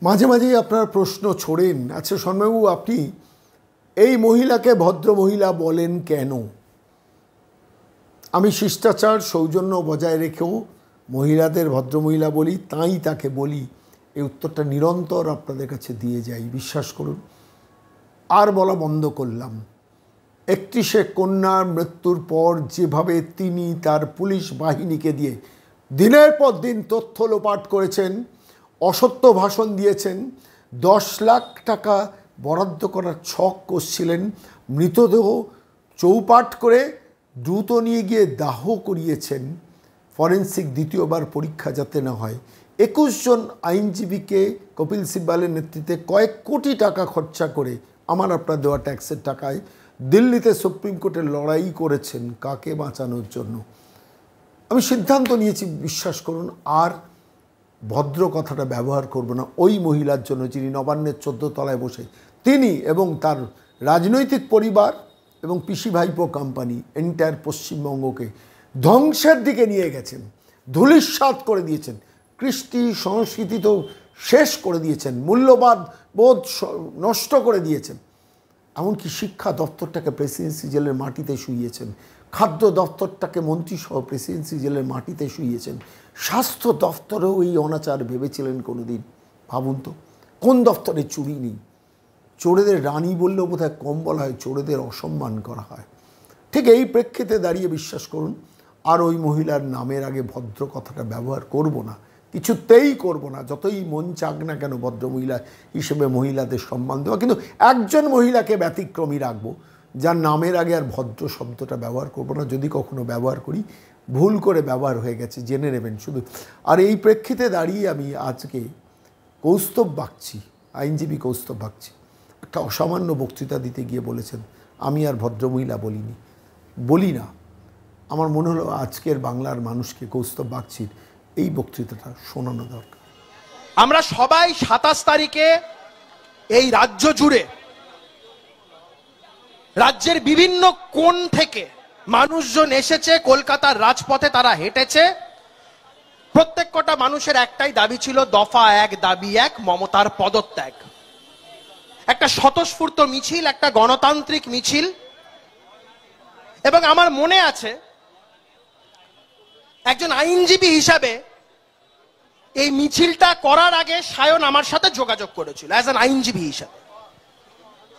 মাঝে মাঝেই আপনার প্রশ্ন ছোড়েন, আচ্ছা শর্মাবাবু আপনি এই মহিলাকে ভদ্র মহিলা বলেন কেন? আমি শিষ্টাচার সৌজন্য বজায় রেখেও মহিলাদের ভদ্রমহিলা বলি, তাই তাকে বলি। এই উত্তরটা নিরন্তর আপনাদের কাছে দিয়ে যাই, বিশ্বাস করুন। আর বলা বন্ধ করলাম। 31শে কন্যার মৃত্যুর পর যেভাবে তিনি তার পুলিশ বাহিনীকে দিয়ে দিনের পর দিন তথ্য লোপাট করেছেন, অসত্য ভাষণ দিয়েছেন, 10 লাখ টাকা বরাদ্দ করার ছক কষছিলেন, মৃতদেহ চৌপাট করে দ্রুত নিয়ে গিয়ে দাহ করিয়েছেন, ফরেন্সিক দ্বিতীয়বার পরীক্ষা যাতে না হয়, 21 জন আইনজীবীকে কপিল সিব্বালের নেতৃত্বে কয়েক কোটি টাকা খরচা করে আমার আপনার দেওয়া ট্যাক্সের টাকায় দিল্লিতে সুপ্রিম কোর্টে লড়াই করেছেন কাকে বাঁচানোর জন্য। আমি সিদ্ধান্ত নিয়েছি, বিশ্বাস করুন, আর ভদ্র কথাটা ব্যবহার করব না ওই মহিলার জন্য যিনি নবান্নের 14 তলায় বসে তিনি এবং তার রাজনৈতিক পরিবার এবং পিসি ভাইপো কোম্পানি এন্টায়ার পশ্চিমবঙ্গকে ধ্বংসের দিকে নিয়ে গেছেন, ধূলিসাৎ করে দিয়েছেন, কৃষ্টি সংস্কৃতি তো শেষ করে দিয়েছেন, মূল্যবাদ বোধ নষ্ট করে দিয়েছেন। এমনকি শিক্ষা দপ্তরটাকে প্রেসিডেন্সি জেলের মাটিতে শুইয়েছেন, খাদ্য দপ্তরটাকে মন্ত্রীসহ প্রেসিডেন্সি জেলের মাটিতে শুইয়েছেন, স্বাস্থ্য দপ্তরেও এই অনাচার ভেবেছিলেন কোনোদিন? ভাবুন তো, কোন দপ্তরে চুরি নেই? চোরেদের রানী বললেও বোধহয় কম বলা হয়, চোরেদের অসম্মান করা হয়। ঠিক এই প্রেক্ষিতে দাঁড়িয়ে বিশ্বাস করুন, আর ওই মহিলার নামের আগে ভদ্র কথাটা ব্যবহার করব না, কিছুতেই করব না, যতই মন চাক না কেন ভদ্রমহিলা হিসেবে মহিলাদের সম্মান দেওয়া। কিন্তু একজন মহিলাকে ব্যতিক্রমী রাখবো, যার নামের আগে আর ভদ্র শব্দটা ব্যবহার করব না। যদি কখনো ব্যবহার করি, ভুল করে ব্যবহার হয়ে গেছে, জেনে নেবেন শুধু। আর এই প্রেক্ষিতে দাঁড়িয়ে আমি আজকে কৌস্তব বাগচি, আইনজীবী কৌস্তব বাগচি, একটা অসামান্য বক্তৃতা দিতে গিয়ে বলেছেন আমি আর ভদ্রমহিলা বলি না। আমার মনে হলো আজকের বাংলার মানুষকে কৌস্তব বাগচির এই বক্তৃতাটা শোনানো দরকার। আমরা সবাই 27 তারিখে এই রাজ্য জুড়ে রাজ্যের বিভিন্ন কোণ থেকে মানুষজন এসেছে, কলকাতার রাজপথে তারা হেঁটেছে। প্রত্যেক কটা মানুষের একটাই দাবি ছিল, দফা 1 দাবি 1, মমতার পদত্যাগ। একটা স্বতঃস্ফূর্ত মিছিল, একটা গণতান্ত্রিক মিছিল। এবং আমার মনে আছে একজন আইনজীবী হিসাবে এই মিছিলটা করার আগে সায়ন আমার সাথে যোগাযোগ করেছিল অ্যাজ অ্যান আইনজীবী হিসাবে।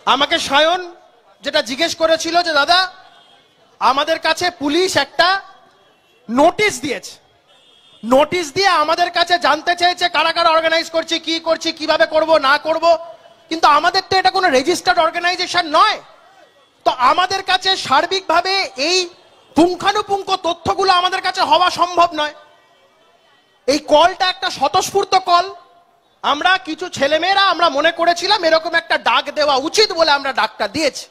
আমাকে সায়ন যেটা জিজ্ঞেস করেছিল যে দাদা আমাদের কাছে পুলিশ একটা নোটিশ দিয়েছে, নোটিশ দিয়ে আমাদের কাছে জানতে চেয়েছে কারা কারা অর্গানাইজ করছে, কি করছে, কিভাবে করব না করব, কিন্তু আমাদের তো এটা কোনো রেজিস্টার্ড অর্গানাইজেশন নয়। তো আমাদের কাছে সার্বিকভাবে এই পুঙ্খানুপুঙ্খ তথ্যগুলো আমাদের কাছে হওয়া সম্ভব নয়। এই কলটা একটা স্বতঃস্ফূর্ত কল। আমরা কিছু ছেলেমেয়েরা আমরা মনে করেছিলাম এরকম একটা ডাক দেওয়া উচিত বলে আমরা ডাকটা দিয়েছি।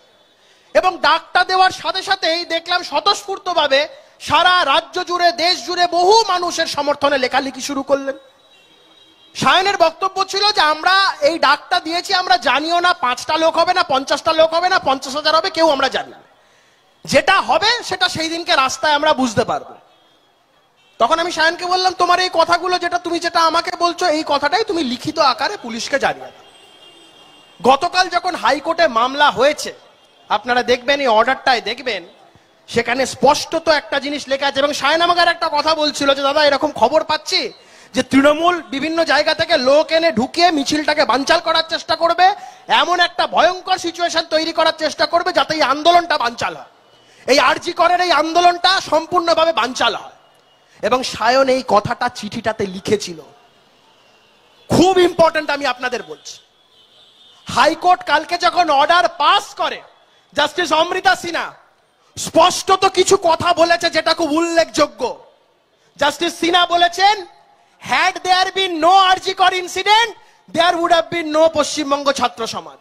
এবং ডাকটা দেওয়ার সাথে সাথেই দেখলাম স্বতঃস্ফূর্তভাবে সারা রাজ্য জুড়ে, দেশ জুড়ে বহু মানুষের সমর্থনে লেখালেখি শুরু করলেন। সায়নের বক্তব্য ছিল যে আমরা এই ডাকটা দিয়েছি, আমরা জানিও না 5টা লোক হবে না 50টা লোক হবে না 50,000 হবে, কেউ আমরা জানি না। যেটা হবে সেটা সেই দিনকে রাস্তায় আমরা বুঝতে পারবো। তখন আমি সায়নকে বললাম তোমার এই কথাগুলো তুমি যেটা আমাকে বলছো এই কথাটাই তুমি লিখিত আকারে পুলিশকে জানিয়ে দাও। গতকাল যখন হাইকোর্টে মামলা হয়েছে আপনারা দেখবেন, এই অর্ডারটায় দেখবেন সেখানে স্পষ্টত একটা জিনিস লেখা আছে। এবং সায়ন আমাকে একটা কথা বলছিল যে দাদা এরকম খবর পাচ্ছি যে তৃণমূল বিভিন্ন জায়গা থেকে লোক এনে ঢুকিয়ে মিছিলটাকে বানচাল করার চেষ্টা করবে, এমন একটা ভয়ঙ্কর সিচুয়েশন তৈরি করার চেষ্টা করবে যাতে এই আন্দোলনটা বানচাল হয়, এই আরজি করের এই আন্দোলনটা সম্পূর্ণভাবে বানচাল হয়। এবং সায়ন এই কথাটা চিঠিটাতে লিখেছিল। খুব ইম্পর্টেন্ট, আমি আপনাদের বলছি। হাইকোর্ট কালকে যখন অর্ডার পাস করে, জাস্টিস অমৃতা সিনহা স্পষ্টত কিছু কথা বলেছে যেটা খুব উল্লেখযোগ্য। জাস্টিস সিনহা বলেছেন, had there been no আরজি কর incident there would have been no Paschimbanga ছাত্র সমাজ।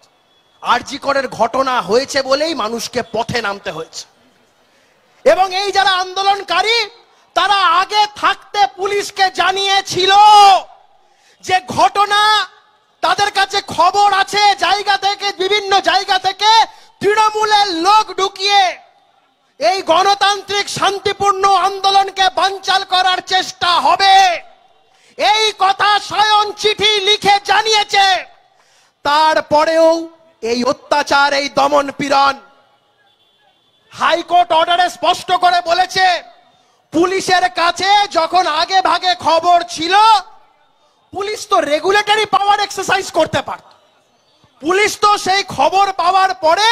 আরজি করের ঘটনা হয়েছে বলেই মানুষকে পথে নামতে হয়েছে। এবং এই যারা আন্দোলনকারী তারা আগে থাকতে পুলিশকে জানিয়েছিল যে ঘটনা, তাদের কাছে খবর আছে জায়গা থেকে, বিভিন্ন জায়গা থেকে তৃণমূলের লোক ঢুকিয়ে এই গণতান্ত্রিক শান্তিপূর্ণ আন্দোলনকে বানচাল করার চেষ্টা হবে। এই কথা সায়ন চিঠি লিখে জানিয়েছে। তারপরেও এই অত্যাচার, এই দমন পীড়ন। হাইকোর্ট অর্ডারে স্পষ্ট করে বলেছে, পুলিশের কাছে যখন আগে ভাগে খবর ছিল, পুলিশ তো রেগুলেটরি পাওয়ার এক্সারসাইজ করতে পারত। পুলিশ তো সেই খবর পাওয়ার পরে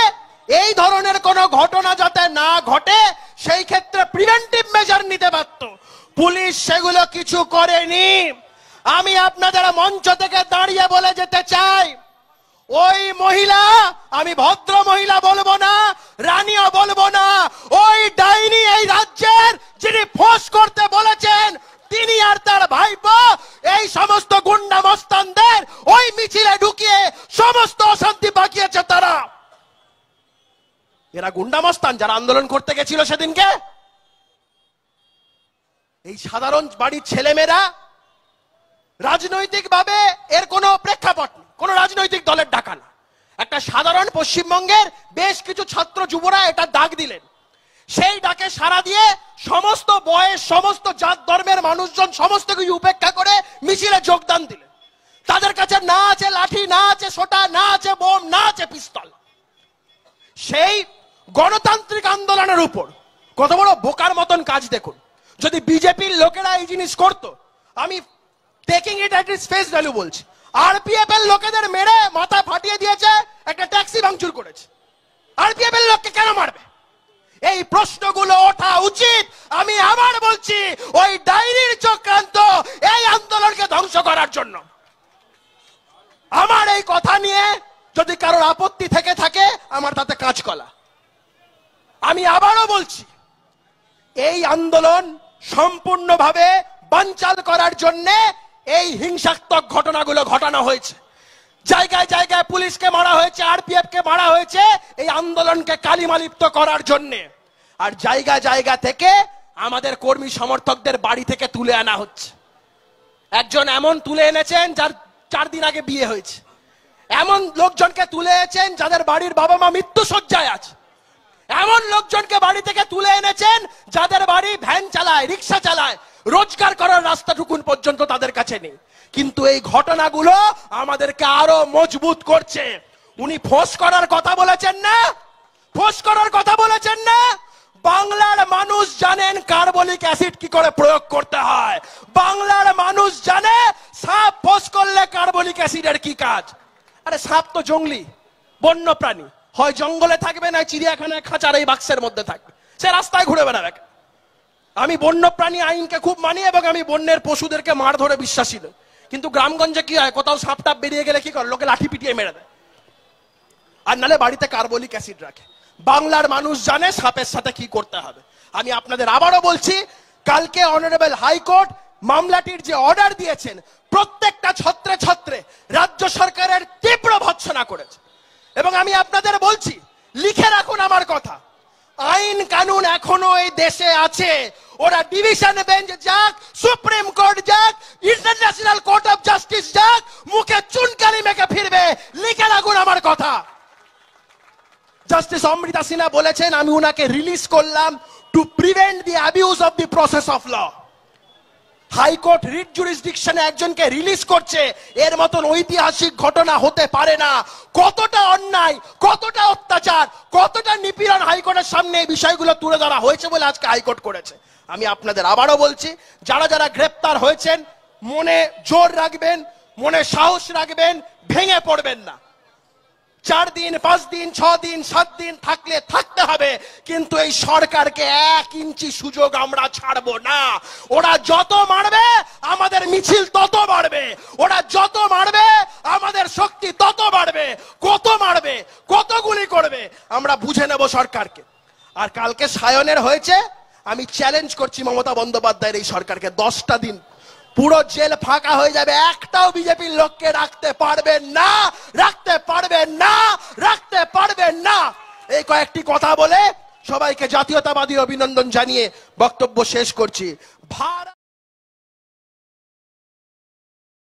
এই ধরনের কোনো ঘটনা যাতে না ঘটে সেই ক্ষেত্রে প্রিভেন্টিভ মেজার নিতে পারত। পুলিশ সেগুলো কিছু করেনি। আমি আপনাদের মঞ্চ থেকে দাঁড়িয়ে বলে যেতে চাই, ওই মহিলা, আমি ভদ্র মহিলা বলবো না, রানীও বলবো না, ওই ডাইনি এই রাজ্যের যিনি ফোঁস করতে বলেছেন তিনি আর তার ভাইপো এই সমস্ত গুন্ডা মস্তানদের ওই মিছিলে ঢুকিয়ে সমস্ত অশান্তি পাকিয়েছে। তারা এরা গুন্ডা মস্তান যারা আন্দোলন করতে গেছিল সেদিনকে। এই সাধারণ বাড়ির ছেলেমেয়েরা, রাজনৈতিক ভাবে এর কোনো প্রেক্ষাপট নেই, কোন রাজনৈতিক দলের ডাকা না, একটা সাধারণ পশ্চিমবঙ্গের বেশ কিছু ছাত্র যুবরা এটা ডাক দিলেন। সেই ডাকে সাড়া দিয়ে সমস্ত বয়স, সমস্ত জাত ধর্মের মানুষজন সমস্ত কিছু উপেক্ষা করে মিছিলে যোগদান দিলেন। তাদের কাছে না আছে লাঠি, না আছে সোটা, না আছে বোম, না আছে পিস্তল। সেই গণতান্ত্রিক আন্দোলনের উপর কত বড় বোকার মতন কাজ দেখুন। যদি বিজেপির লোকেরা এই জিনিস করতো, আমি taking it at it's face value বলছি, আরপিএফ এর লোকেদের মেরে মাথা ফাটিয়ে দিয়েছে, একটা ট্যাক্সি ভাঙচুর করেছে, আরপিএফ এর লোককে কেন মারবে? এই প্রশ্নগুলো ওঠা উচিত। আমি আবার বলছি, ওই ডাইনির চক্রান্ত এই আন্দোলনকে ধ্বংস করার জন্য। আমার এই কথা নিয়ে যদি কারোর আপত্তি থেকে থাকে, আমার তাতে কাঁচকলা। আমি আবারও বলছি, এই আন্দোলন সম্পূর্ণভাবে বানচাল করার জন্য এই হিংসাত্মক ঘটনাগুলো ঘটানো হয়েছে। জায়গায় জায়গায় পুলিশকে মারা হয়েছে, আরপিএফ কে মারা হয়েছে এই আন্দোলনকে কালিমালিপ্ত করার জন্য। আর জায়গা জায়গা থেকে আমাদের কর্মী সমর্থকদের বাড়ি থেকে তুলে আনা হচ্ছে। একজন এমন তুলে এনেছেন যার 4 দিন আগে বিয়ে হয়েছে, এমন লোকজনকে তুলে এনেছেন যাদের বাড়ির বাবা মা মৃত্যু শয্যায় আছে, এমন লোকজনকে বাড়ি থেকে তুলে এনেছেন যাদের বাড়ি ভ্যান চালায়, রিক্সা চালায়, রোজগার করার রাস্তাটুকুন পর্যন্ত তাদের কাছে নেই। কিন্তু এই ঘটনাগুলো আমাদেরকে আরো মজবুত করছে। উনি ফোঁস করার কথা বলেছেন না, ফোঁস করার কথা বলেছেন না। বাংলার মানুষ জানেন কার্বলিক অ্যাসিড কি করে প্রয়োগ করতে হয়। বাংলার মানুষ জানে সাপ ফোঁস করলে কার্বলিক অ্যাসিডের কি কাজ। আরে সাপ তো জঙ্গলি বন্য প্রাণী, হয় জঙ্গলে থাকবে না চিড়িয়াখানায় খাঁচার এই বাক্সের মধ্যে থাকবে, সে রাস্তায় ঘুরে বেড়াবে। আমি বন্য প্রাণী আইনকে খুব মানি এবং আমি বন্যের পশুদেরকে মার ধরে বিশ্বাসী নই। কিন্তু গ্রামগঞ্জে কি হয়, কোথাও সাপ টাপ বেরিয়ে গেলে কি করে, লোকে লাঠি পিটিয়ে মেরে দেয়, আর নালে বাড়িতে কার্বলিক অ্যাসিড রাখে। বাংলার মানুষ জানে সাপের সাথে কি করতে হবে। আমি আপনাদের আবারও বলছি, কালকে অনারেবল হাইকোর্ট মামলাটির যে অর্ডার দিয়েছেন, প্রত্যেকটা ছত্রে ছত্রে রাজ্য সরকারের তীব্র ভৎসনা করেছে। এবং আমি আপনাদের বলছি, লিখে রাখুন আমার কথা, আইন কানুন এখনো এই দেশে আছে। ওরা ডিভিশন বেঞ্চ যাক, সুপ্রিম কোর্ট যাক, ইন্টারন্যাশনাল কোর্ট অফ জাস্টিস যাক, মুখে চুনকালি মেখে ফিরবে। লিখে রাখুন আমার কথা। জাস্টিস অমৃতা সিনহা বলেছেন, আমি উনাকে রিলিজ করলাম to prevent the abuse of the process of law. High court writ জুরিসডিকশনে একজনকে রিলিজ করছে, এর মতন ঐতিহাসিক ঘটনা হতে পারে না। কতটা অন্যায়, কতটা অত্যাচার, কতটা নিপীড়ন হাইকোর্টের সামনে এই বিষয়গুলো তুলে ধরা হয়েছে বলে আজকে হাইকোর্ট করেছে। আমি আপনাদের আবারও বলছি, যারা যারা গ্রেপ্তার হয়েছেন মনে জোর রাখবেন, মনে সাহস রাখবেন, ভেঙে পড়বেন না। 4 দিন, 5 দিন, 6 দিন, 7 দিন থাকলে থাকতে হবে, কিন্তু এই সরকারকে 1 ইঞ্চি সুযোগ আমরা ছাড়বো না। ওরা যত মারবে আমাদের মিছিল তত বাড়বে, ওরা যত মারবে আমাদের শক্তি তত বাড়বে। কত মারবে, কত গুলি করবে আমরা বুঝে নেব সরকারকে। আর কালকে সায়নের হয়েছে, আমি চ্যালেঞ্জ করছি মমতা বন্দ্যোপাধ্যায়ের এই সরকারকে, 10টা দিন পুরো জেল ফাঁকা হয়ে যাবে, একটাও বিজেপির লোককে রাখতে পারবেন না, রাখতে পারবেন না, রাখতে পারবেন না। এই কয়েকটি কথা বলে সবাইকে জাতীয়তাবাদী অভিনন্দন জানিয়ে বক্তব্য শেষ করছি। ভারত